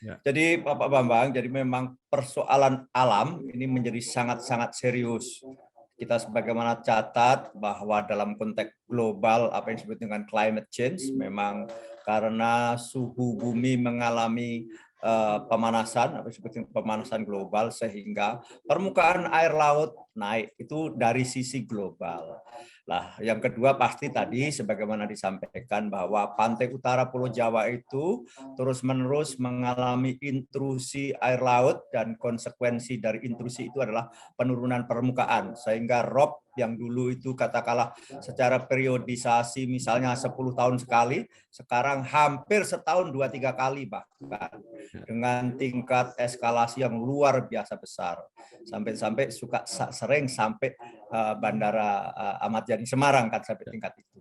Ya. Jadi Bapak Bambang, jadi memang persoalan alam ini menjadi sangat-sangat serius. Kita sebagaimana catat bahwa dalam konteks global apa yang disebut dengan climate change memang karena suhu bumi mengalami pemanasan, apa yang disebut dengan pemanasan global sehingga permukaan air laut naik itu dari sisi global. Nah, yang kedua pasti tadi sebagaimana disampaikan bahwa pantai utara Pulau Jawa itu terus-menerus mengalami intrusi air laut dan konsekuensi dari intrusi itu adalah penurunan permukaan sehingga ROP yang dulu itu katakanlah secara periodisasi misalnya 10 tahun sekali, sekarang hampir setahun 2-3 kali bahkan dengan tingkat eskalasi yang luar biasa besar. Sampai-sampai sering sampai Bandara Ahmad Yani Semarang kan sampai tingkat itu.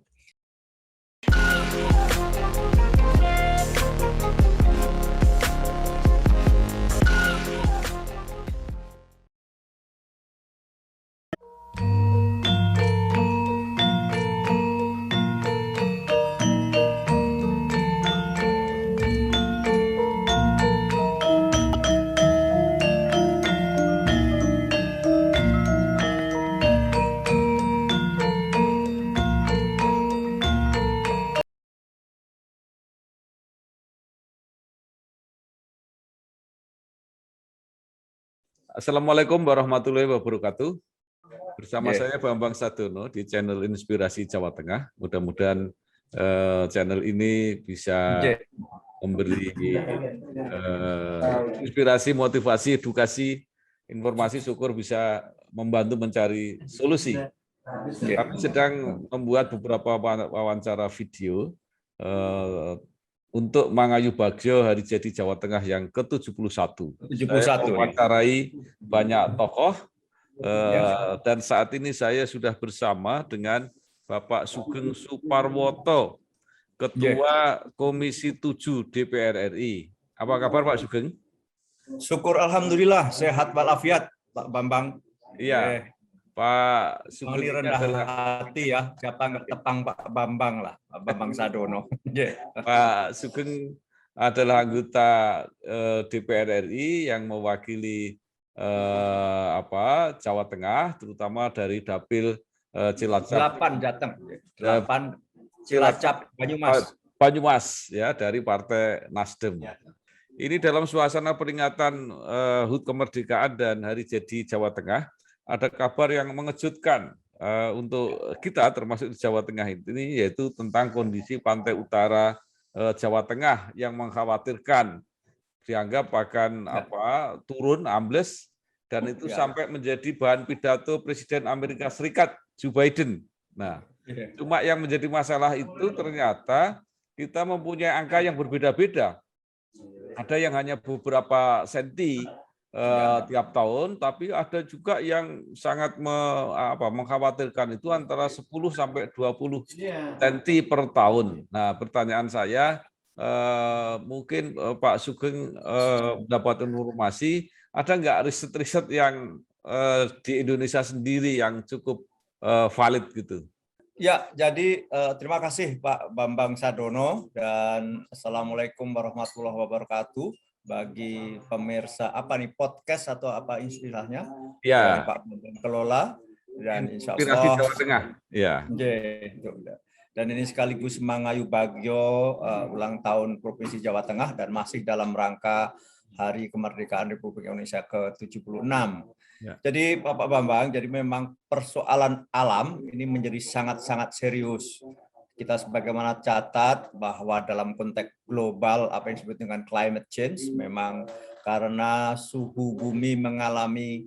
Assalamualaikum warahmatullahi wabarakatuh. Bersama saya Bambang Sadono di channel Inspirasi Jawa Tengah. Mudah-mudahan channel ini bisa memberi inspirasi, motivasi, edukasi, informasi, syukur bisa membantu mencari solusi. Kami sedang membuat beberapa wawancara video untuk Mangayu Bagio Hari Jadi Jawa Tengah yang ke-71. Saya mewawancarai banyak tokoh dan saat ini saya sudah bersama dengan Bapak Sugeng Suparwoto, Ketua Komisi 7 DPR RI. Apa kabar Pak Sugeng? Syukur alhamdulillah sehat walafiat Pak Bambang. Iya. Pak Sugeng rendah adalah hati ya, siapa nggak tepang Pak Bambang lah, Pak Bambang Sadono. Pak Sugeng adalah anggota DPR RI yang mewakili Jawa Tengah, terutama dari Dapil Cilacap. 8 Jateng, 8 Cilacap, Banyumas ya, dari Partai Nasdem. Ini dalam suasana peringatan HUT kemerdekaan dan Hari Jadi Jawa Tengah. Ada kabar yang mengejutkan untuk kita termasuk di Jawa Tengah ini, yaitu tentang kondisi pantai utara Jawa Tengah yang mengkhawatirkan, dianggap akan turun, ambles, dan itu sampai menjadi bahan pidato Presiden Amerika Serikat Joe Biden. Nah, cuma yang menjadi masalah itu ternyata kita mempunyai angka yang berbeda-beda. Ada yang hanya beberapa senti tiap tahun, tapi ada juga yang sangat mengkhawatirkan, itu antara 10 sampai 20 senti per tahun. Nah, pertanyaan saya, mungkin Pak Sugeng mendapat informasi, ada nggak riset-riset yang di Indonesia sendiri yang cukup valid gitu? Ya, jadi terima kasih Pak Bambang Sadono dan Assalamualaikum warahmatullahi wabarakatuh. Bagi pemirsa podcast atau apa istilahnya ya, dari Pak Bambang kelola dan insya Allah Jawa Tengah. Ya. Dan ini sekaligus Mangayu Bagio ulang tahun Provinsi Jawa Tengah dan masih dalam rangka Hari Kemerdekaan Republik Indonesia ke-76. Ya. Jadi Bapak Bambang, jadi memang persoalan alam ini menjadi sangat-sangat serius. Kita sebagaimana catat bahwa dalam konteks global apa yang disebut dengan climate change memang karena suhu bumi mengalami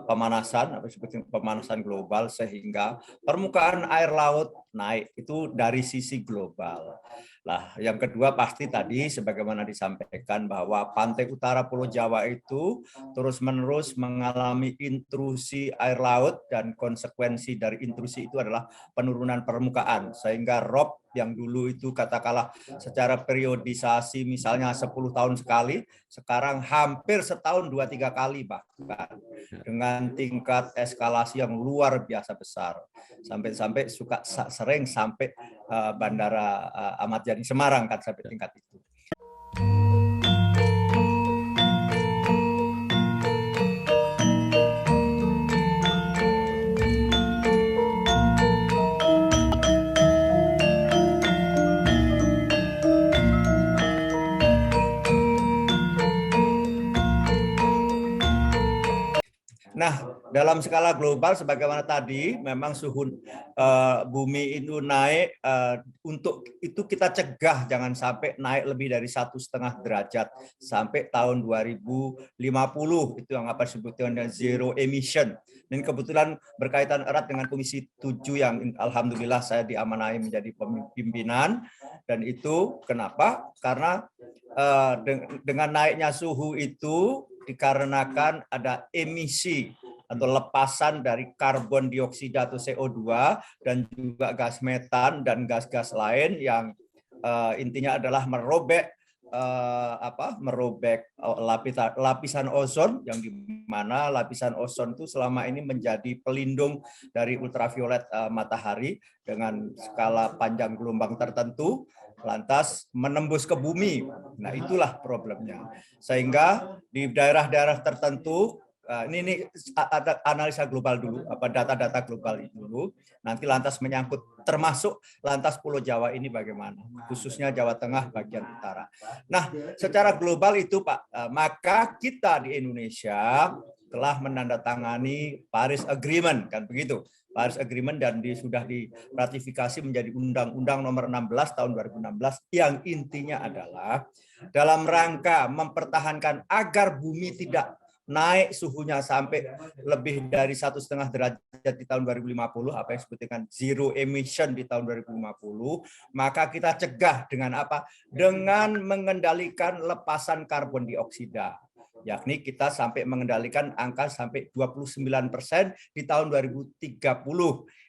pemanasan, apa yang disebut dengan pemanasan global sehingga permukaan air laut naik itu dari sisi global. Nah, yang kedua pasti tadi sebagaimana disampaikan bahwa pantai utara Pulau Jawa itu terus-menerus mengalami intrusi air laut dan konsekuensi dari intrusi itu adalah penurunan permukaan sehingga ROP yang dulu itu katakanlah secara periodisasi misalnya 10 tahun sekali, sekarang hampir setahun 2-3 kali bahkan dengan tingkat eskalasi yang luar biasa besar. Sampai-sampai sering sampai Bandara Ahmad Yani Semarang kan sampai tingkat itu. Nah, dalam skala global sebagaimana tadi, memang suhu bumi itu naik. Untuk itu kita cegah jangan sampai naik lebih dari 1,5 derajat sampai tahun 2050. Itu yang apa disebutkan dengan zero emission. Dan kebetulan berkaitan erat dengan Komisi 7 yang alhamdulillah saya diamanahi menjadi pimpinan. Dan itu kenapa? Karena dengan naiknya suhu itu dikarenakan ada emisi atau lepasan dari karbon dioksida atau CO2 dan juga gas metan dan gas-gas lain yang intinya adalah merobek lapisan ozon, yang di mana lapisan ozon itu selama ini menjadi pelindung dari ultraviolet matahari dengan skala panjang gelombang tertentu, lantas menembus ke bumi. Nah, itulah problemnya. Sehingga di daerah-daerah tertentu, ini ada analisa global dulu, data-data global itu dulu, nanti lantas menyangkut termasuk lantas Pulau Jawa ini bagaimana, khususnya Jawa Tengah bagian utara. Nah, secara global itu Pak, maka kita di Indonesia telah menandatangani Paris Agreement, kan begitu. Paris Agreement dan sudah diratifikasi menjadi Undang-Undang Nomor 16 tahun 2016 yang intinya adalah dalam rangka mempertahankan agar bumi tidak naik suhunya sampai lebih dari 1,5 derajat di tahun 2050, apa yang disebut dengan zero emission di tahun 2050, maka kita cegah dengan apa? Dengan mengendalikan lepasan karbon dioksida. Yakni kita sampai mengendalikan angka sampai 29% di tahun 2030.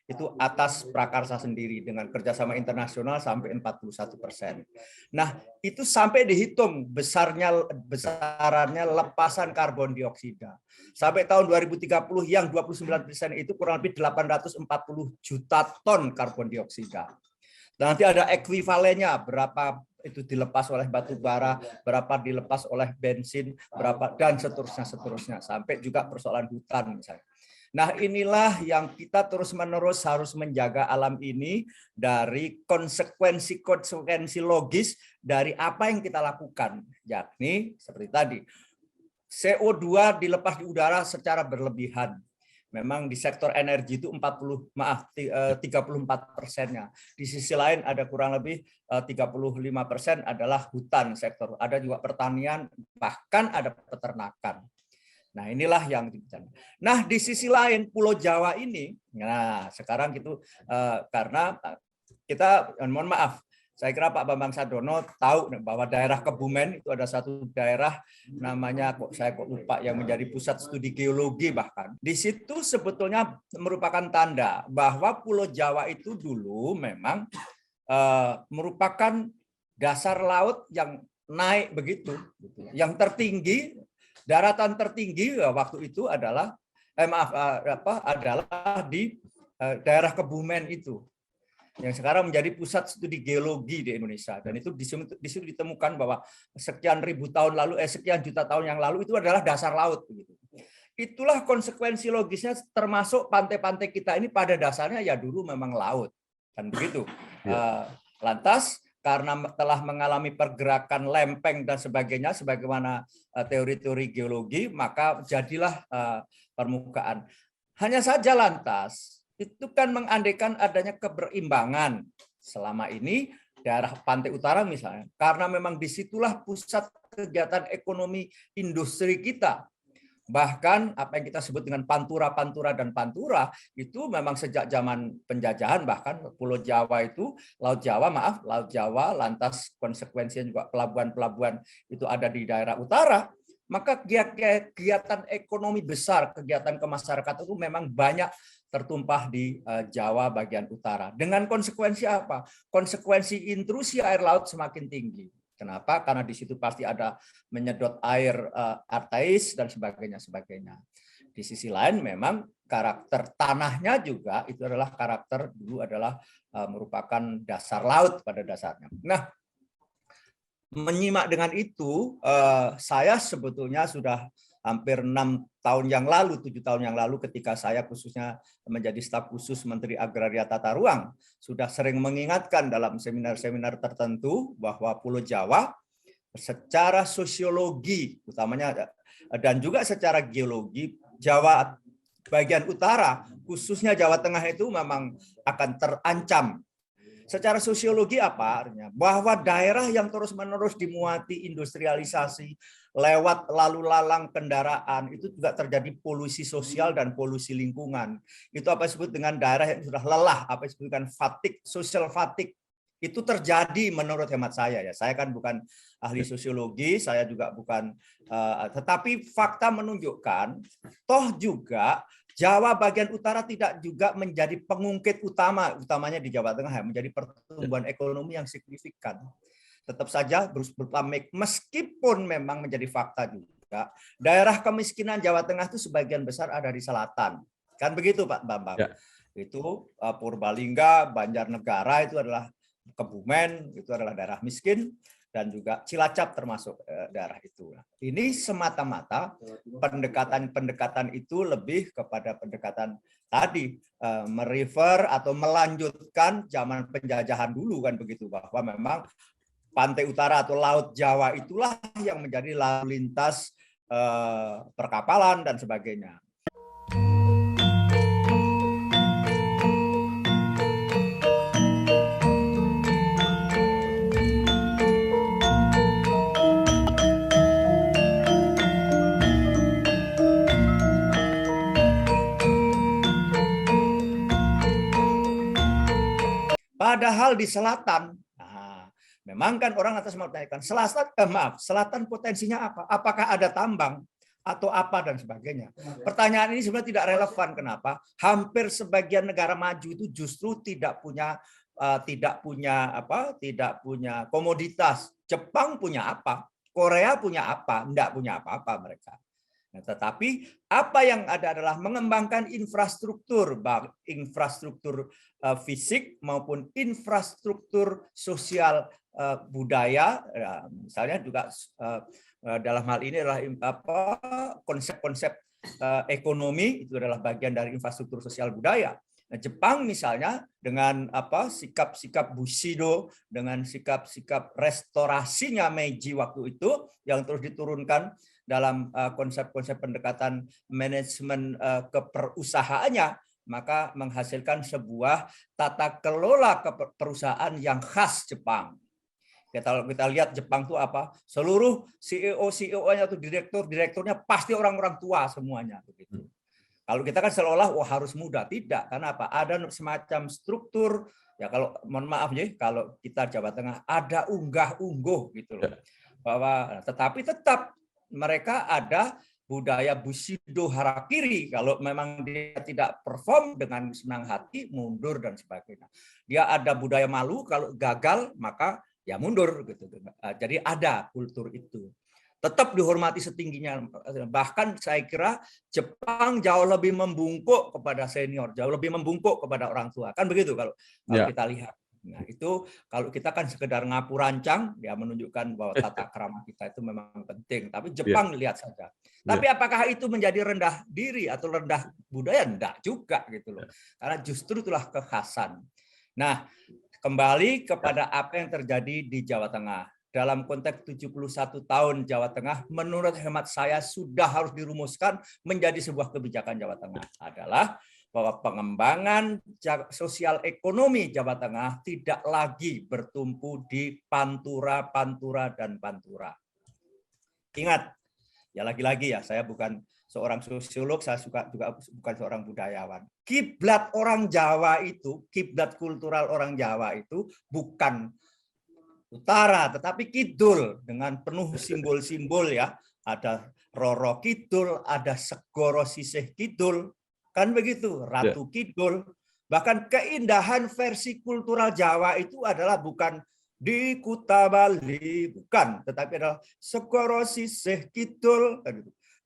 Itu atas prakarsa sendiri dengan kerjasama internasional sampai 41%. Nah, itu sampai dihitung besarannya lepasan karbon dioksida. Sampai tahun 2030 yang 29% itu kurang lebih 840 juta ton karbon dioksida. Dan nanti ada ekuivalennya, berapa itu dilepas oleh batu bara, berapa dilepas oleh bensin, berapa dan seterusnya sampai juga persoalan hutan misalnya. Nah, inilah yang kita terus-menerus harus menjaga alam ini dari konsekuensi logis dari apa yang kita lakukan, yakni seperti tadi, CO2 dilepas di udara secara berlebihan. Memang di sektor energi itu 34%-nya. Di sisi lain ada kurang lebih 35% adalah hutan sektor. Ada juga pertanian, bahkan ada peternakan. Nah, inilah yang dibicarakan. Nah, di sisi lain Pulau Jawa ini, nah sekarang gitu karena kita mohon maaf, saya kira Pak Bambang Sadono tahu bahwa daerah Kebumen itu ada satu daerah namanya saya lupa yang menjadi pusat studi geologi bahkan. Di situ sebetulnya merupakan tanda bahwa Pulau Jawa itu dulu memang merupakan dasar laut yang naik begitu. Yang tertinggi, daratan tertinggi waktu itu adalah adalah di daerah Kebumen itu, yang sekarang menjadi pusat studi geologi di Indonesia. Dan itu di situ ditemukan bahwa sekian ribu tahun lalu, sekian juta tahun yang lalu itu adalah dasar laut. Itulah konsekuensi logisnya, termasuk pantai-pantai kita ini pada dasarnya ya dulu memang laut. Kan begitu. Lantas karena telah mengalami pergerakan lempeng dan sebagainya, sebagaimana teori-teori geologi, maka jadilah permukaan. Hanya saja lantas, itu kan mengandaikan adanya keberimbangan. Selama ini daerah pantai utara misalnya, karena memang disitulah pusat kegiatan ekonomi industri kita. Bahkan apa yang kita sebut dengan pantura-pantura dan pantura itu memang sejak zaman penjajahan, bahkan Pulau Jawa itu, Laut Jawa, lantas konsekuensinya juga pelabuhan-pelabuhan itu ada di daerah utara, maka kegiatan ekonomi besar, kegiatan kemasyarakatan itu memang banyak tertumpah di Jawa bagian utara. Dengan konsekuensi apa? Konsekuensi intrusi air laut semakin tinggi. Kenapa? Karena di situ pasti ada menyedot air artais dan sebagainya. Di sisi lain memang karakter tanahnya juga itu adalah karakter dulu adalah merupakan dasar laut pada dasarnya. Nah, menyimak dengan itu, saya sebetulnya sudah hampir 6 tahun yang lalu, 7 tahun yang lalu ketika saya khususnya menjadi staf khusus Menteri Agraria Tata Ruang, sudah sering mengingatkan dalam seminar-seminar tertentu bahwa Pulau Jawa secara sosiologi utamanya dan juga secara geologi Jawa bagian utara, khususnya Jawa Tengah itu memang akan terancam. Secara sosiologi apa artinya? Bahwa daerah yang terus-menerus dimuati industrialisasi, lewat lalu lalang kendaraan, itu juga terjadi polusi sosial dan polusi lingkungan. Itu apa disebut dengan daerah yang sudah lelah, apa disebut dengan fatigue, social fatigue. Itu terjadi menurut hemat saya ya. Saya kan bukan ahli sosiologi, saya juga bukan, tetapi fakta menunjukkan, toh juga Jawa bagian utara tidak juga menjadi pengungkit utamanya di Jawa Tengah ya, menjadi pertumbuhan ekonomi yang signifikan. Tetap saja berupa meskipun memang menjadi fakta juga, daerah kemiskinan Jawa Tengah itu sebagian besar ada di selatan. Kan begitu Pak Bambang? Ya. Itu Purbalingga, Banjarnegara itu adalah Kebumen, itu adalah daerah miskin. Dan juga Cilacap termasuk daerah itu. Ini semata-mata pendekatan itu lebih kepada pendekatan tadi merefer atau melanjutkan zaman penjajahan dulu kan begitu, bahwa memang pantai utara atau Laut Jawa itulah yang menjadi lalu lintas perkapalan dan sebagainya. Padahal di selatan, memang kan orang atas menanyakan selatan potensinya apa? Apakah ada tambang atau apa dan sebagainya? Pertanyaan ini sebenarnya tidak relevan. Kenapa? Hampir sebagian negara maju itu justru tidak punya komoditas. Jepang punya apa? Korea punya apa? Tidak punya apa-apa mereka. Nah, tetapi apa yang ada adalah mengembangkan infrastruktur fisik maupun infrastruktur sosial budaya, misalnya juga dalam hal ini adalah konsep-konsep ekonomi itu adalah bagian dari infrastruktur sosial budaya. Nah, Jepang misalnya dengan sikap-sikap Bushido, dengan sikap-sikap restorasinya Meiji waktu itu yang terus diturunkan dalam konsep-konsep pendekatan manajemen keperusahaannya, maka menghasilkan sebuah tata kelola perusahaan yang khas Jepang. Kalau kita lihat Jepang itu apa? Seluruh CEO-nya atau direkturnya pasti orang-orang tua semuanya begitu. Kalau kita kan seolah harus muda, tidak. Karena apa? Ada semacam struktur, ya kalau mohon maaf ya, kalau kita Jawa Tengah ada unggah-ungguh gitu loh. Tetapi tetap mereka ada budaya Bushido Harakiri. Kalau memang dia tidak perform dengan senang hati, mundur dan sebagainya. Dia ada budaya malu, kalau gagal maka ya mundur gitu. Jadi ada kultur itu. Tetap dihormati setingginya. Bahkan saya kira Jepang jauh lebih membungkuk kepada senior, jauh lebih membungkuk kepada orang tua. Kan begitu kalau kita lihat. Nah, itu kalau kita kan sekedar ngapu rancang, ya menunjukkan bahwa tata krama kita itu memang penting. Tapi Jepang lihat saja. Tapi apakah itu menjadi rendah diri atau rendah budaya? Enggak juga gitu loh. Karena justru itulah kekhasan. Nah, kembali kepada apa yang terjadi di Jawa Tengah. Dalam konteks 71 tahun Jawa Tengah, menurut hemat saya sudah harus dirumuskan menjadi sebuah kebijakan Jawa Tengah adalah bahwa pengembangan sosial ekonomi Jawa Tengah tidak lagi bertumpu di pantura, dan pantura. Ingat, ya lagi-lagi ya, saya bukan seorang sosiolog, saya juga bukan seorang budayawan. Kiblat orang Jawa itu, kiblat kultural orang Jawa itu bukan utara, tetapi kidul dengan penuh simbol-simbol ya. Ada Roro Kidul, ada Segoro Sisih Kidul. Kan begitu, Ratu Kidul. Bahkan keindahan versi kultural Jawa itu adalah bukan di Kuta Bali, bukan, tetapi adalah Segoro Sisih Kidul.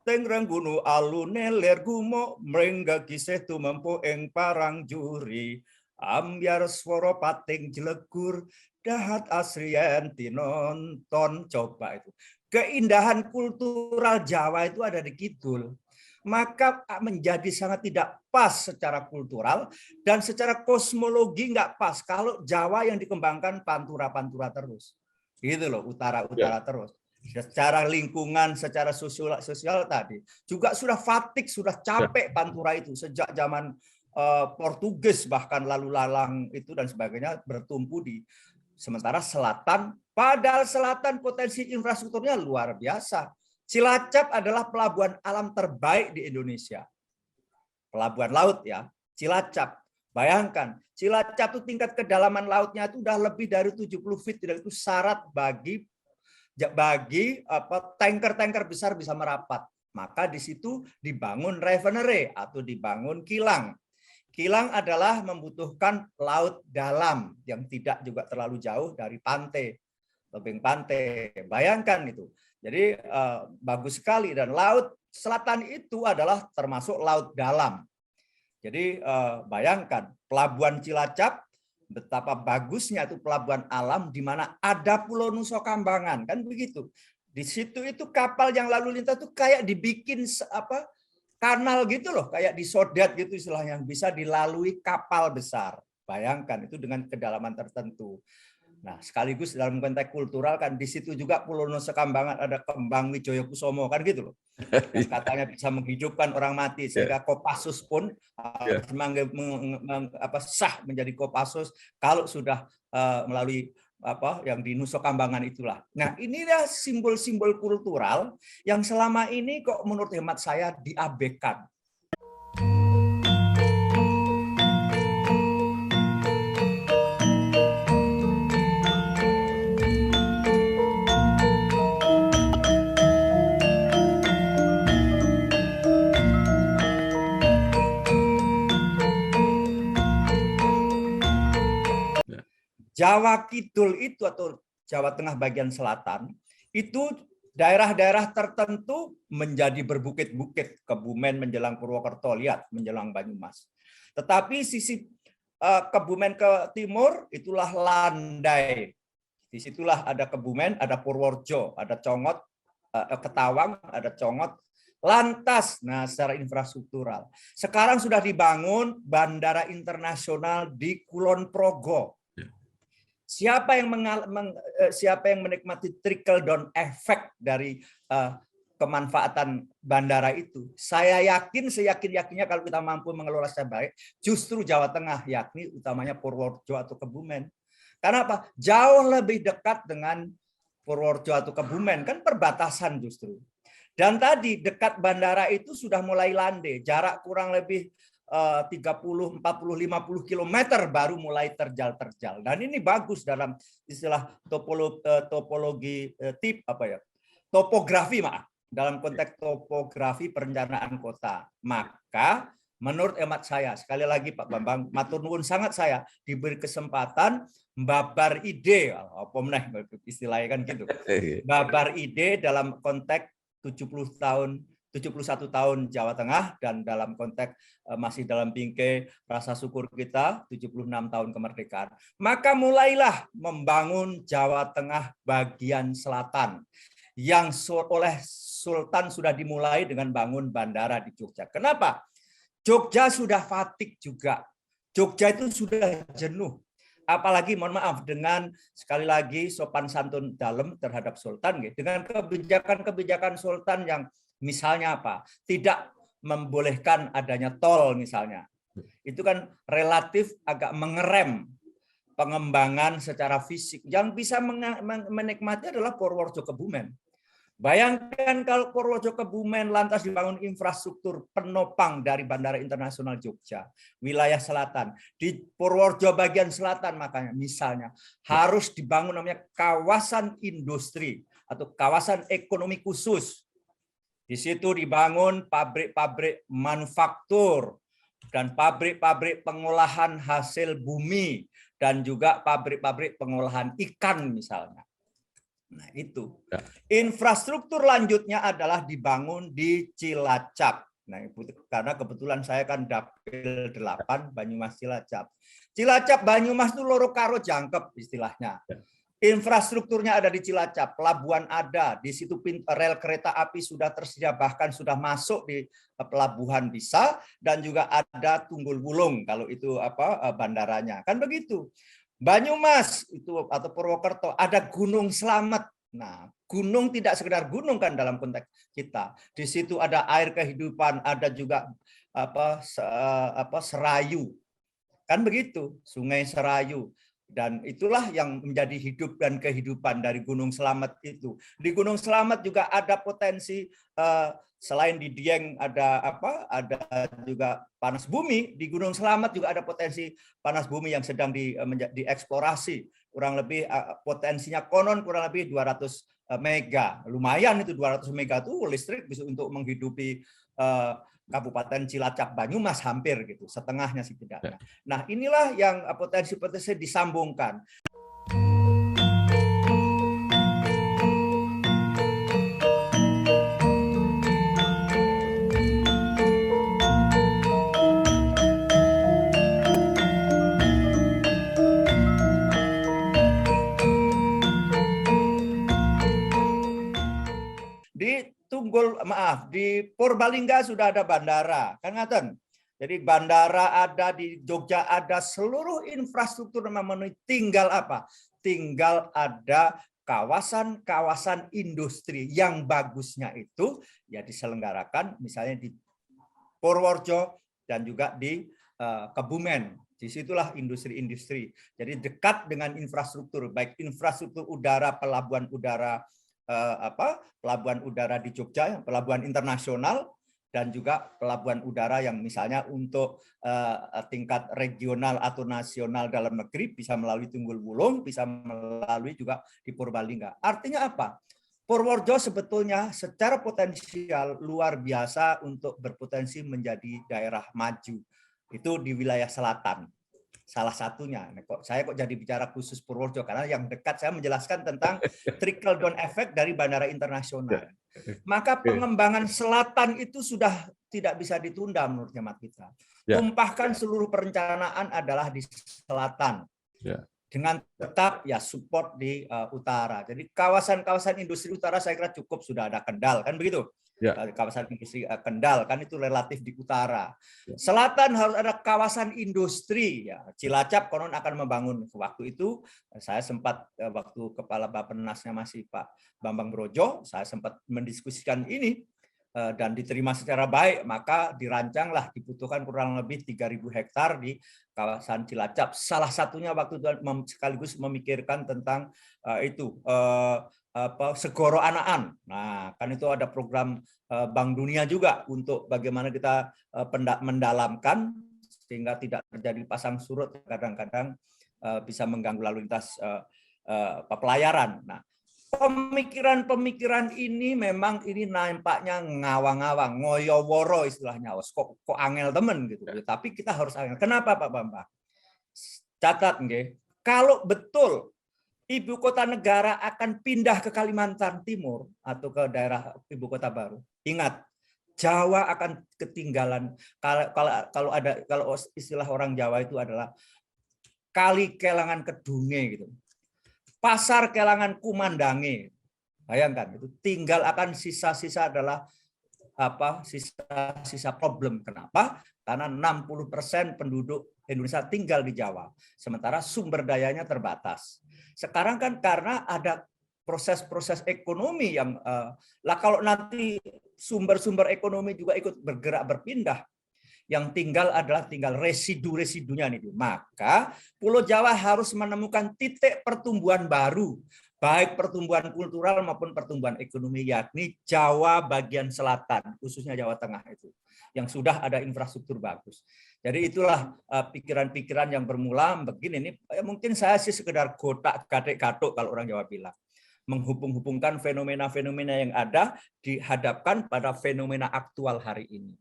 Tengrang Gunung Alune Ler Gumo Mrengga Kisih Tumempo ing Parang Juri Ambyar Swara Pating Jlegur Dahat Asrien Tinonton. Coba itu. Keindahan kultural Jawa itu ada di Kidul. Maka menjadi sangat tidak pas secara kultural dan secara kosmologi nggak pas kalau Jawa yang dikembangkan pantura-pantura terus. Gitu loh, utara-utara terus. secara lingkungan, secara sosial tadi juga sudah fatik, sudah capek Pantura itu sejak zaman Portugis, bahkan lalu lalang itu dan sebagainya bertumpu di sementara selatan, padahal selatan potensi infrastrukturnya luar biasa. Cilacap adalah pelabuhan alam terbaik di Indonesia. Pelabuhan laut ya, Cilacap. Bayangkan, Cilacap itu tingkat kedalaman lautnya itu udah lebih dari 70 feet, dan itu syarat bagi tanker-tanker besar bisa merapat. Maka di situ dibangun refinery atau dibangun kilang. Kilang adalah membutuhkan laut dalam yang tidak juga terlalu jauh dari pantai, tebing pantai. Bayangkan itu. Jadi bagus sekali, dan laut selatan itu adalah termasuk laut dalam. Jadi bayangkan pelabuhan Cilacap, betapa bagusnya itu pelabuhan alam di mana ada Pulau Nusa Kambangan, kan begitu. Di situ itu kapal yang lalu lintas itu kayak dibikin kanal gitu loh, kayak disodat gitu istilahnya, yang bisa dilalui kapal besar. Bayangkan itu dengan kedalaman tertentu. Nah, sekaligus dalam konteks kultural kan di situ juga Pulau Nusa Kambangan ada kembang Wijaya Kusumo kan gitu loh. Yang katanya bisa menghidupkan orang mati, sehingga Kopassus pun sah menjadi Kopassus kalau sudah melalui yang di Nusa Kambangan itulah. Nah, inilah simbol-simbol kultural yang selama ini kok menurut hemat saya diabaikan. Jawa Kidul itu atau Jawa Tengah bagian selatan itu daerah-daerah tertentu menjadi berbukit-bukit, Kebumen menjelang Purwokerto, lihat menjelang Banyumas. Tetapi sisi Kebumen ke timur itulah landai. Disitulah ada Kebumen, ada Purworejo, ada Congot, Ketawang, ada Congot, lantas. Nah, secara infrastruktural sekarang sudah dibangun bandara internasional di Kulon Progo. Siapa yang menikmati trickle down effect dari kemanfaatan bandara itu? Saya yakin, seyakin-yakinnya kalau kita mampu mengelola secara baik, justru Jawa Tengah, yakni utamanya Purworejo atau Kebumen. Karena apa? Jauh lebih dekat dengan Purworejo atau Kebumen, kan perbatasan justru. Dan tadi dekat bandara itu sudah mulai landai, jarak kurang lebih 30, 40, 50 km baru mulai terjal-terjal. Dan ini bagus dalam istilah topografi, dalam konteks topografi perencanaan kota. Maka menurut hemat saya, sekali lagi Pak Bambang, matur nuwun sangat saya diberi kesempatan babar ide, apa meneh istilahnya kan gitu. Babar ide dalam konteks 71 tahun Jawa Tengah, dan dalam konteks masih dalam bingkai rasa syukur kita 76 tahun kemerdekaan. Maka mulailah membangun Jawa Tengah bagian selatan yang oleh Sultan sudah dimulai dengan bangun bandara di Jogja. Kenapa? Jogja sudah fatik juga. Jogja itu sudah jenuh. Apalagi mohon maaf dengan sekali lagi sopan santun dalam terhadap Sultan, dengan kebijakan-kebijakan Sultan yang misalnya apa? Tidak membolehkan adanya tol misalnya. Itu kan relatif agak mengerem pengembangan secara fisik. Yang bisa menikmati adalah Purworejo Kebumen. Bayangkan kalau Purworejo Kebumen lantas dibangun infrastruktur penopang dari Bandara Internasional Jogja, wilayah selatan. Di Purworejo bagian selatan makanya misalnya harus dibangun namanya kawasan industri atau kawasan ekonomi khusus. Di situ dibangun pabrik-pabrik manufaktur dan pabrik-pabrik pengolahan hasil bumi dan juga pabrik-pabrik pengolahan ikan misalnya. Nah, itu. Infrastruktur lanjutnya adalah dibangun di Cilacap. Nah, karena kebetulan saya kan Dapil 8 Banyumas Cilacap. Cilacap Banyumas itu loro karo jangkep istilahnya. Infrastrukturnya ada di Cilacap, pelabuhan ada, di situ rel kereta api sudah tersedia, bahkan sudah masuk di pelabuhan bisa, dan juga ada Tunggul Wulung kalau itu bandaranya. Kan begitu. Banyumas itu atau Purwokerto ada Gunung Slamet. Nah, gunung tidak sekedar gunung kan dalam konteks kita. Di situ ada air kehidupan, ada juga serayu. Kan begitu, Sungai Serayu. Dan itulah yang menjadi hidup dan kehidupan dari Gunung Slamet itu. Di Gunung Slamet juga ada potensi selain di Dieng ada juga panas bumi. Di Gunung Slamet juga ada potensi panas bumi yang sedang dieksplorasi. Kurang lebih potensinya konon kurang lebih 200 mega. Lumayan itu 200 mega itu listrik bisa untuk menghidupi Kabupaten Cilacap Banyumas hampir gitu, setengahnya setidaknya. Nah, inilah yang potensi-potensi disambungkan. Di Purbalingga sudah ada bandara, kan ngaten. Jadi bandara ada, di Jogja ada, seluruh infrastruktur memenuhi, tinggal apa? Tinggal ada kawasan-kawasan industri yang bagusnya itu ya diselenggarakan misalnya di Purworejo dan juga di Kebumen. Disitulah industri-industri. Jadi dekat dengan infrastruktur, baik infrastruktur udara, pelabuhan udara pelabuhan udara di Jogja, pelabuhan internasional, dan juga pelabuhan udara yang misalnya untuk tingkat regional atau nasional dalam negeri bisa melalui Tunggul Wulung, bisa melalui juga di Purbalingga. Artinya apa? Purworejo sebetulnya secara potensial luar biasa untuk berpotensi menjadi daerah maju. Itu di wilayah selatan. Salah satunya. Saya kok jadi bicara khusus Purworejo karena yang dekat saya menjelaskan tentang trickle down effect dari bandara internasional. Maka pengembangan selatan itu sudah tidak bisa ditunda menurut hemat kita. Tumpahkan seluruh perencanaan adalah di selatan. Dengan tetap ya support di utara. Jadi kawasan-kawasan industri utara saya kira cukup, sudah ada Kendal kan begitu. Kawasan industri Kendal kan itu relatif di utara. Selatan harus ada kawasan industri ya. Cilacap konon akan membangun. Waktu itu saya sempat waktu kepala Bappenasnya masih Pak Bambang Brojo, saya sempat mendiskusikan ini dan diterima secara baik, maka dirancanglah dibutuhkan kurang lebih 3.000 hektar di kawasan Cilacap. Salah satunya waktu itu sekaligus memikirkan tentang Segoro Anaan. Nah, kan itu ada program Bank Dunia juga untuk bagaimana kita mendalamkan sehingga tidak terjadi pasang surut, kadang-kadang bisa mengganggu lalu lintas pelayaran. Nah, pemikiran-pemikiran ini memang ini nampaknya ngawang-ngawang, ngoyo-woro istilahnya. Kok angel temen gitu. Tapi kita harus angel. Kenapa Pak Bambang? Catat nggih. Kalau betul ibu kota negara akan pindah ke Kalimantan Timur atau ke daerah ibu kota baru, ingat Jawa akan ketinggalan. Kalau istilah orang Jawa itu adalah kali kelangan kedunge gitu. Pasar kelangan kumandange. Bayangkan itu tinggal akan sisa-sisa adalah sisa problem. Kenapa? Karena 60% penduduk Indonesia tinggal di Jawa, sementara sumber dayanya terbatas. Sekarang kan karena ada proses-proses ekonomi yang kalau nanti sumber-sumber ekonomi juga ikut bergerak berpindah, yang tinggal adalah residu-residunya nih. Maka Pulau Jawa harus menemukan titik pertumbuhan baru, baik pertumbuhan kultural maupun pertumbuhan ekonomi, yakni Jawa bagian selatan, khususnya Jawa Tengah itu, yang sudah ada infrastruktur bagus. Jadi itulah pikiran-pikiran yang bermula begini. Ini mungkin saya sih sekedar gotak gadek gatuk kalau orang Jawa bilang, menghubung-hubungkan fenomena-fenomena yang ada dihadapkan pada fenomena aktual hari ini.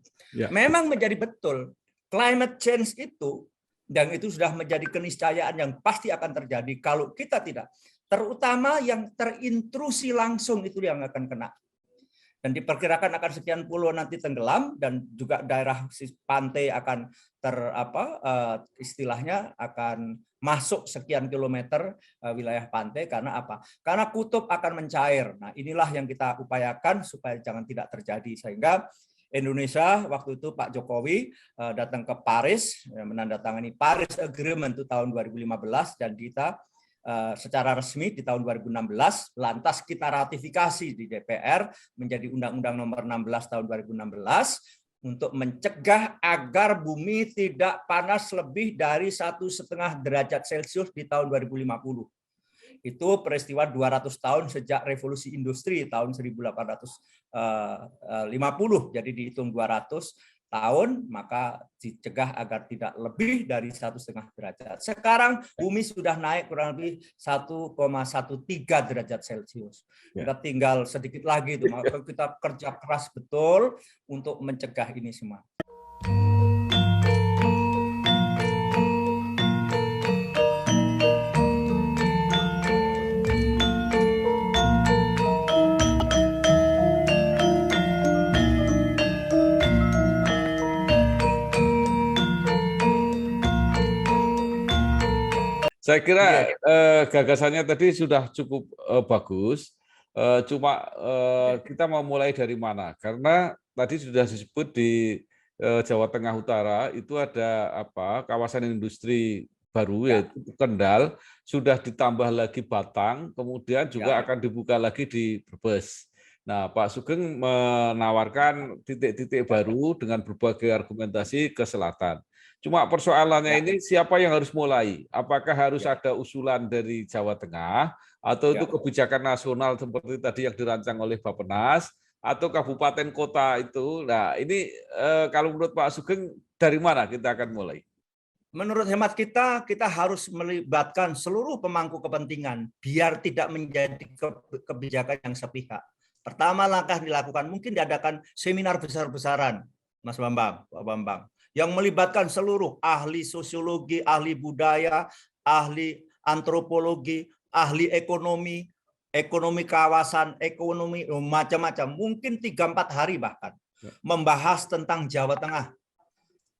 Memang menjadi betul climate change itu, dan itu sudah menjadi keniscayaan yang pasti akan terjadi kalau kita tidak, terutama yang terintrusi langsung itu yang akan kena. Dan diperkirakan akan sekian pulau nanti tenggelam, dan juga daerah pantai akan istilahnya akan masuk sekian kilometer wilayah pantai. Karena apa? Karena kutub akan mencair. Nah, inilah yang kita upayakan supaya jangan tidak terjadi. Sehingga Indonesia waktu itu Pak Jokowi datang ke Paris, menandatangani Paris Agreement itu tahun 2015, dan kita secara resmi di tahun 2016, lantas kita ratifikasi di DPR menjadi Undang-Undang Nomor 16 tahun 2016 untuk mencegah agar bumi tidak panas lebih dari 1,5 derajat Celcius di tahun 2050. Itu peristiwa 200 tahun sejak revolusi industri tahun 1850. Jadi dihitung 200 tahun, maka dicegah agar tidak lebih dari 1,5 derajat. Sekarang bumi sudah naik kurang lebih 1,13 derajat Celcius. Kita tinggal sedikit lagi itu, maka kita kerja keras betul untuk mencegah ini semua. Saya kira gagasannya tadi sudah cukup bagus. Cuma kita mau mulai dari mana? Karena tadi sudah disebut di Jawa Tengah Utara itu ada kawasan industri baru yaitu Kendal, sudah ditambah lagi Batang, kemudian juga akan dibuka lagi di Brebes. Nah, Pak Sugeng menawarkan titik-titik baru dengan berbagai argumentasi ke selatan. Cuma persoalannya ini siapa yang harus mulai? Apakah harus ada usulan dari Jawa Tengah atau itu kebijakan nasional seperti tadi yang dirancang oleh Bappenas atau kabupaten kota itu? Nah, ini kalau menurut Pak Sugeng dari mana kita akan mulai? Menurut hemat kita harus melibatkan seluruh pemangku kepentingan biar tidak menjadi kebijakan yang sepihak. Pertama langkah dilakukan mungkin diadakan seminar besar-besaran, Mas Bambang, Pak Bambang, yang melibatkan seluruh ahli sosiologi, ahli budaya, ahli antropologi, ahli ekonomi, ekonomi kawasan, ekonomi macam-macam, mungkin 3-4 hari bahkan, membahas tentang Jawa Tengah.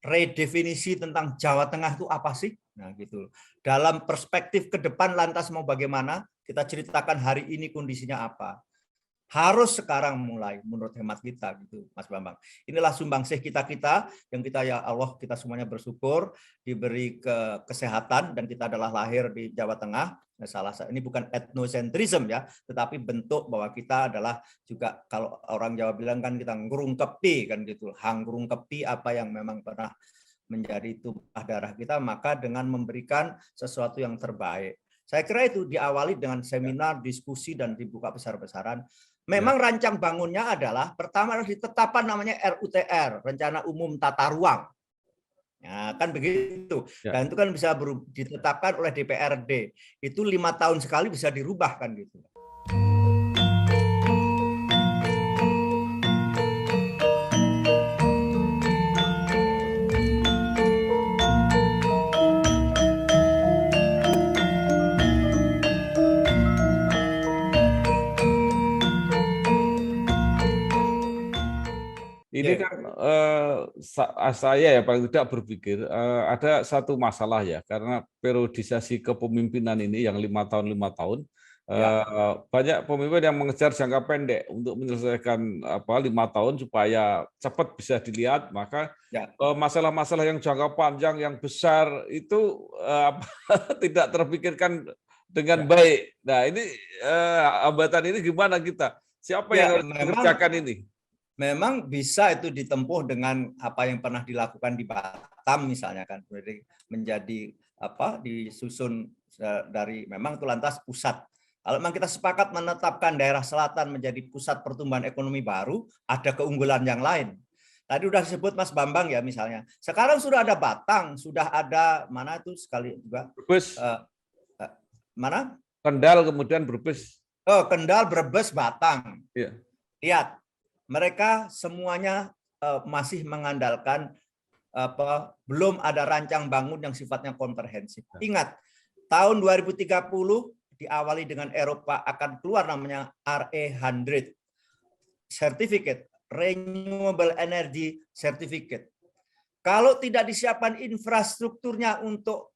Redefinisi tentang Jawa Tengah itu apa sih? Nah, gitu. Dalam perspektif ke depan lantas mau bagaimana? Kita ceritakan hari ini kondisinya apa. Harus sekarang mulai menurut hemat kita gitu, Mas Bambang. Inilah sumbangsih kita yang kita ya Allah kita semuanya bersyukur diberi kesehatan dan kita adalah lahir di Jawa Tengah. Nah, ini bukan etnosentrisme ya, tetapi bentuk bahwa kita adalah juga kalau orang Jawa bilang kan kita ngerungkepi kan gitu, ngerungkepi apa yang memang pernah menjadi tumpah darah kita, maka dengan memberikan sesuatu yang terbaik. Saya kira itu diawali dengan seminar, diskusi dan dibuka besar-besaran. Memang rancang bangunnya adalah pertama harus ditetapkan namanya RUTR, Rencana Umum Tata Ruang. Ya, kan begitu. Dan itu kan bisa ditetapkan oleh DPRD. Itu 5 tahun sekali bisa dirubah kan gitu. Ini kan saya ya paling tidak berpikir ada satu masalah ya, karena periodisasi kepemimpinan ini yang 5 tahun banyak pemimpin yang mengejar jangka pendek untuk menyelesaikan 5 tahun supaya cepat bisa dilihat, maka masalah-masalah yang jangka panjang yang besar itu tidak terpikirkan dengan baik. Nah, ini hambatan ini gimana kita? Siapa yang harus mengerjakan ini? Memang bisa itu ditempuh dengan apa yang pernah dilakukan di Batam misalnya kan, menjadi disusun dari memang itu lantas pusat. Kalau memang kita sepakat menetapkan daerah selatan menjadi pusat pertumbuhan ekonomi baru, ada keunggulan yang lain. Tadi sudah disebut Mas Bambang ya misalnya. Sekarang sudah ada Batang, sudah ada mana itu sekali juga. Brebes. Mana? Kendal kemudian Brebes. Oh, Kendal, Brebes, Batang. Iya. Lihat. Mereka semuanya masih mengandalkan belum ada rancang bangun yang sifatnya komprehensif. Ingat, tahun 2030 diawali dengan Eropa akan keluar namanya RE100 Certificate, Renewable Energy Certificate. Kalau tidak disiapkan infrastrukturnya untuk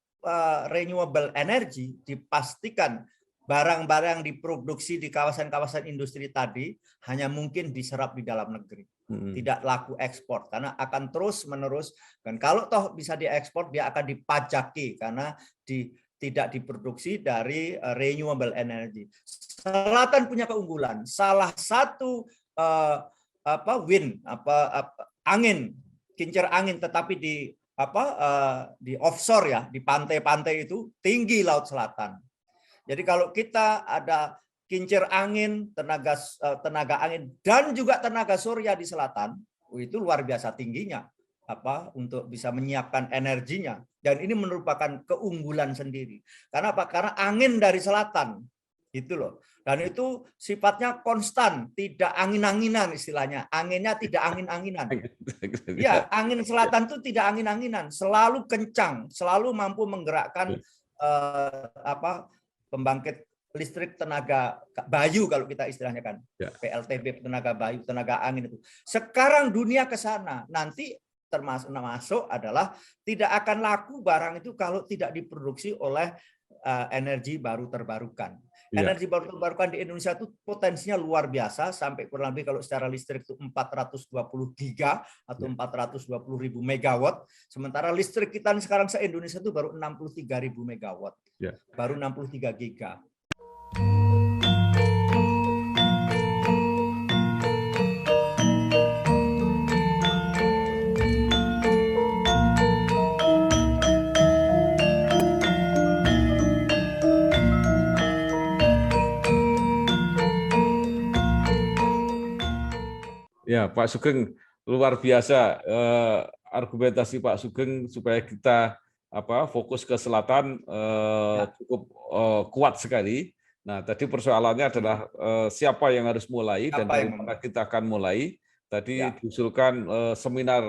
renewable energy, dipastikan barang-barang yang diproduksi di kawasan-kawasan industri tadi hanya mungkin diserap di dalam negeri, tidak laku ekspor karena akan terus-menerus, dan kalau toh bisa diekspor dia akan dipajaki karena tidak diproduksi dari renewable energy. Selatan punya keunggulan. Salah satu angin, kincir angin, tetapi di offshore ya, di pantai-pantai itu tinggi Laut Selatan. Jadi kalau kita ada kincir angin, tenaga angin dan juga tenaga surya di selatan, itu luar biasa tingginya untuk bisa menyiapkan energinya. Dan ini merupakan keunggulan sendiri. Karena apa? Karena angin dari selatan. Gitu loh. Dan itu sifatnya konstan, tidak angin-anginan istilahnya. Anginnya tidak angin-anginan. Ya, angin selatan itu tidak angin-anginan, selalu kencang, selalu mampu menggerakkan pembangkit listrik tenaga bayu kalau kita istilahnya kan. PLTB, tenaga bayu, tenaga angin itu. Sekarang dunia ke sana. Nanti termasuk adalah tidak akan laku barang itu kalau tidak diproduksi oleh energi baru terbarukan. Energi baru terbarukan di Indonesia itu potensinya luar biasa, sampai kurang lebih kalau secara listrik itu 420 giga atau 420.000 megawatt. Sementara listrik kita sekarang se-Indonesia itu baru 63.000 megawatt. Baru 63 giga. Ya, Pak Sugeng, luar biasa argumentasi Pak Sugeng supaya kita fokus ke selatan cukup kuat sekali. Nah, tadi persoalannya adalah siapa yang harus mulai dan dari mana kita akan mulai. Tadi diusulkan seminar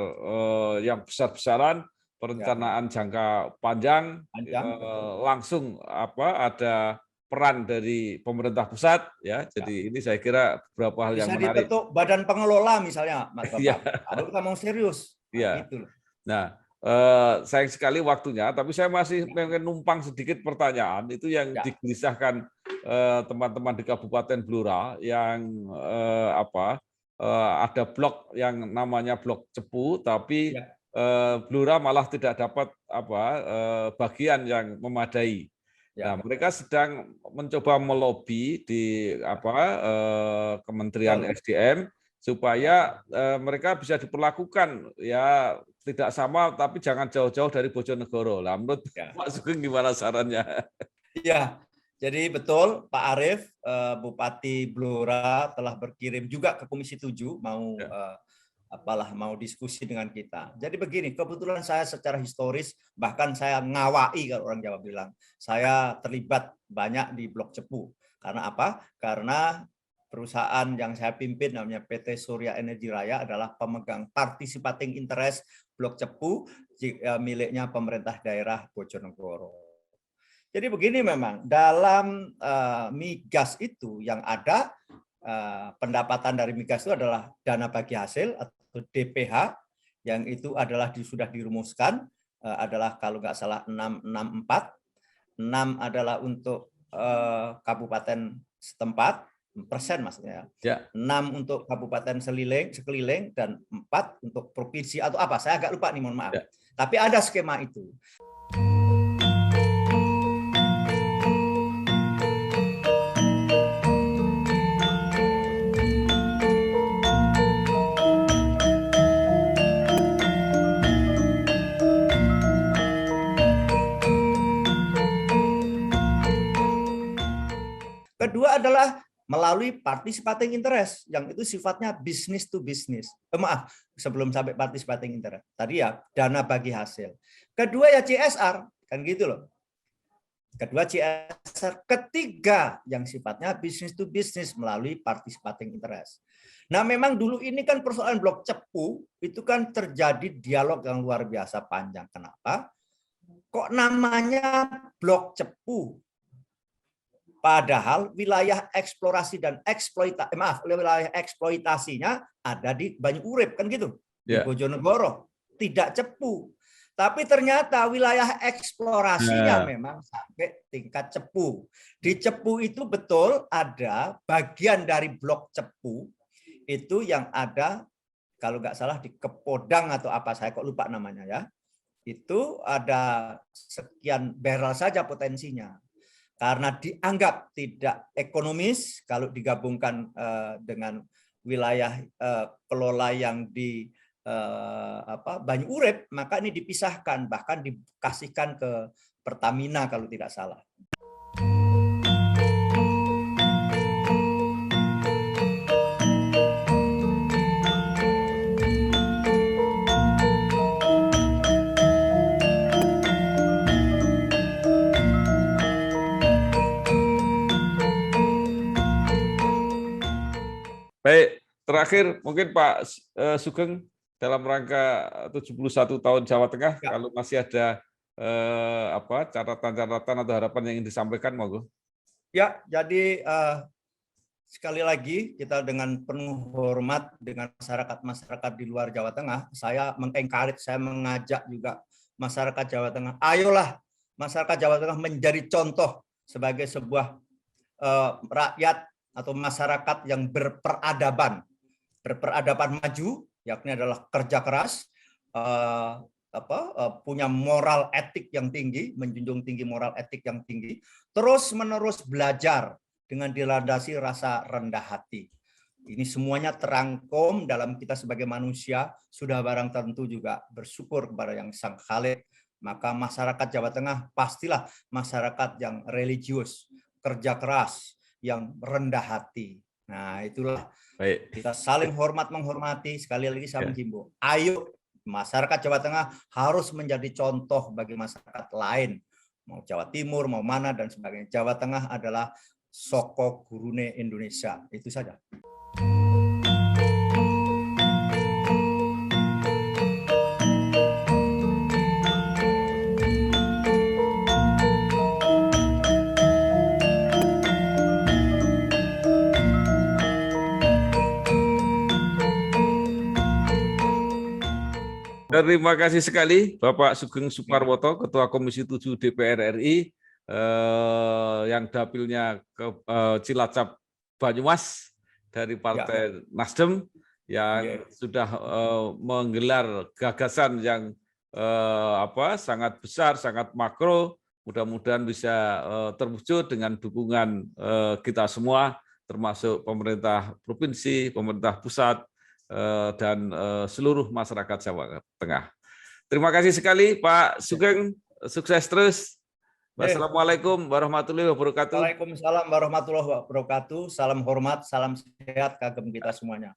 yang besar-besaran, perencanaan jangka panjang, langsung ada peran dari pemerintah pusat, ya. Jadi ini saya kira beberapa hal yang menarik. Bisa dibentuk badan pengelola misalnya, Mas Bapak. Kalau kita mau serius. Gitu. Nah, sayang sekali waktunya, tapi saya masih pengen numpang sedikit pertanyaan itu yang digelisahkan teman-teman di Kabupaten Blora yang ada blok yang namanya blok Cepu, tapi Blora malah tidak dapat bagian yang memadai. Nah, mereka sedang mencoba melobi di Kementerian SDM supaya mereka bisa diperlakukan ya tidak sama, tapi jangan jauh-jauh dari Bojonegoro. Lah, menurut Pak Sugeng gimana sarannya? Ya, jadi betul Pak Arief, Bupati Blora telah berkirim juga ke Komisi 7 mau diskusi dengan kita. Jadi begini, kebetulan saya secara historis, bahkan saya ngawai kalau orang Jawa bilang, saya terlibat banyak di Blok Cepu. Karena apa? Karena perusahaan yang saya pimpin namanya PT Surya Energi Raya adalah pemegang participating interest Blok Cepu miliknya pemerintah daerah Bojonegoro. Jadi begini, memang dalam migas itu yang ada pendapatan dari migas itu adalah dana bagi hasil atau DPH, yang itu adalah sudah dirumuskan adalah kalau nggak salah 664. 6 adalah untuk kabupaten setempat, persen maksudnya. 6 untuk kabupaten sekeliling dan 4 untuk provinsi atau apa. Saya agak lupa nih, mohon maaf. Tapi ada skema itu. Kedua adalah melalui participating interest, yang itu sifatnya business to business. Maaf, sebelum sampai participating interest. Tadi ya dana bagi hasil. Kedua ya CSR, kan gitu loh. Kedua CSR. Ketiga yang sifatnya business to business melalui participating interest. Nah, memang dulu ini kan persoalan Blok Cepu itu kan terjadi dialog yang luar biasa panjang. Kenapa? Kok namanya Blok Cepu? Padahal wilayah eksplorasi dan wilayah eksploitasinya ada di Banyuurip, kan gitu, di Bojonegoro, tidak Cepu. Tapi ternyata wilayah eksplorasinya memang sampai tingkat Cepu. Di Cepu itu betul ada bagian dari Blok Cepu itu yang ada, kalau nggak salah di Kepodang atau apa, saya kok lupa namanya ya. itu ada sekian barrel saja potensinya. Karena dianggap tidak ekonomis kalau digabungkan dengan wilayah kelola yang di Banyu Urip, maka ini dipisahkan, bahkan dikasihkan ke Pertamina kalau tidak salah. Baik, terakhir mungkin Pak Sugeng dalam rangka 71 tahun Jawa Tengah, ya. Kalau masih ada catatan-catatan atau harapan yang ingin disampaikan, monggo. Ya, jadi sekali lagi kita dengan penuh hormat dengan masyarakat di luar Jawa Tengah, saya mengencourage, saya mengajak juga masyarakat Jawa Tengah, ayolah masyarakat Jawa Tengah menjadi contoh sebagai sebuah rakyat atau masyarakat yang berperadaban maju, yakni adalah kerja keras, punya moral etik yang tinggi, menjunjung tinggi moral etik yang tinggi, terus-menerus belajar dengan dilandasi rasa rendah hati. Ini semuanya terangkum dalam kita sebagai manusia, sudah barang tentu juga bersyukur kepada Yang Sang Khalik. Maka masyarakat Jawa Tengah pastilah masyarakat yang religius, kerja keras, yang rendah hati. Nah, itulah. Baik. Kita saling hormat menghormati. Sekali lagi saya menghimbau, ayo masyarakat Jawa Tengah harus menjadi contoh bagi masyarakat lain, mau Jawa Timur, mau mana dan sebagainya. Jawa Tengah adalah soko gurune Indonesia. Itu saja. Terima kasih sekali Bapak Sugeng Suparwoto, Ketua Komisi 7 DPR RI, yang dapilnya ke Cilacap Banyumas dari Partai Nasdem, yang sudah menggelar gagasan yang sangat besar, sangat makro. Mudah-mudahan bisa terwujud dengan dukungan kita semua, termasuk pemerintah provinsi, pemerintah pusat, dan seluruh masyarakat Jawa Tengah. Terima kasih sekali Pak Sugeng, sukses terus. Wassalamualaikum warahmatullahi wabarakatuh. Waalaikumsalam warahmatullahi wabarakatuh. Salam hormat, salam sehat kagem kita semuanya.